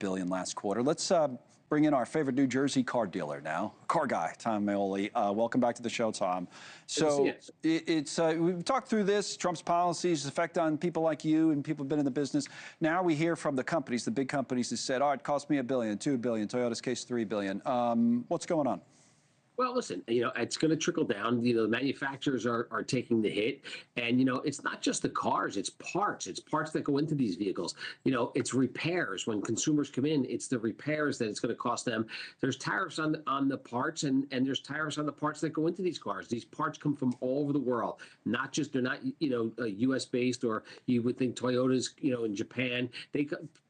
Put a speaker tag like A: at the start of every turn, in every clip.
A: billion last quarter. Let's bring in our favorite New Jersey car dealer now, car guy, Tom Maoli. Welcome back to the show, Tom. So we've talked through this, Trump's policies, effect on people like you and people who've been in the business. Now we hear from the companies, the big companies that said, it cost me $1 billion, $2 billion, Toyota's case $3 billion. What's going on?
B: Well, listen, it's going to trickle down. The manufacturers are taking the hit. And, it's not just the cars, it's parts. It's parts that go into these vehicles. It's repairs. When consumers come in, it's the repairs that it's going to cost them. There's tariffs on the parts and there's tariffs on the parts that go into these cars. These parts come from all over the world, they're not, US based, or you would think Toyota's, in Japan.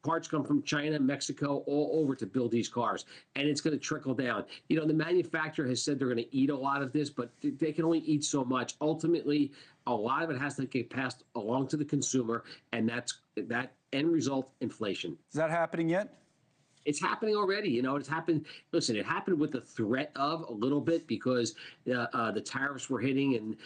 B: Parts come from China, Mexico, all over to build these cars. And it's going to trickle down. The manufacturer has said they're going to eat a lot of this, but they can only eat so much. Ultimately, a lot of it has to get passed along to the consumer, and that end result, inflation.
A: Is that happening yet?
B: It's happening already. It's happened. Listen, it happened with the threat of a little bit because the tariffs were hitting. And,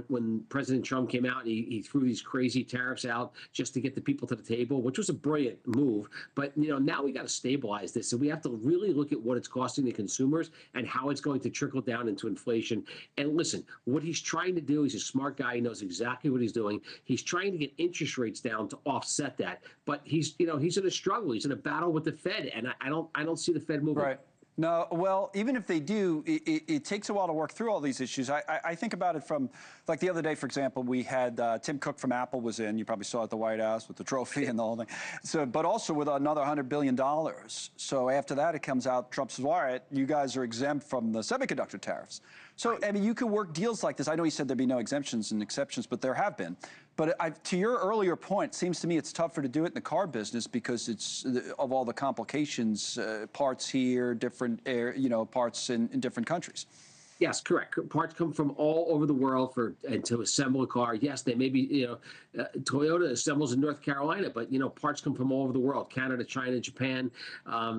B: when President Trump came out, he threw these crazy tariffs out just to get the people to the table, which was a brilliant move. But, now we got to stabilize this. So we have to really look at what it's costing the consumers and how it's going to trickle down into inflation. And listen, what he's trying to do, he's a smart guy. He knows exactly what he's doing. He's trying to get interest rates down to offset that. But he's in a struggle. He's in a battle with the Fed. And I don't see the Fed moving.
A: Right. No, well, even if they do, it takes a while to work through all these issues. I think about it from, like the other day, for example, we had Tim Cook from Apple was in. You probably saw it at the White House with the trophy and the whole thing. So, but also with another $100 billion. So after that, it comes out, Trump says, all right, you guys are exempt from the semiconductor tariffs. So, I mean, you can work deals like this. I know he said there'd be no exemptions and exceptions, but there have been. But to your earlier point, it seems to me it's tougher to do it in the car business because it's of all the complications, parts here, different parts in different countries.
B: Yes, correct. Parts come from all over the world to assemble a car. Yes, they may be, Toyota assembles in North Carolina, but, parts come from all over the world, Canada, China, Japan.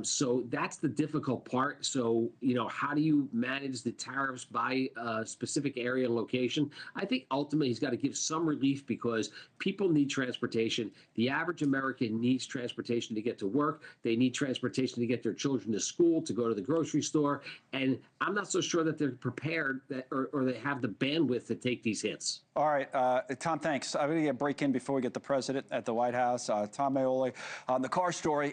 B: So that's the difficult part. So, how do you manage the tariffs by a specific area and location? I think ultimately he's got to give some relief because people need transportation. The average American needs transportation to get to work. They need transportation to get their children to school, to go to the grocery store. And I'm not so sure that they're prepared or they have the bandwidth to take these hits.
A: All right, Tom, thanks. I'm going to get a break in before we get the president at the White House. Tom Maoli on the car story.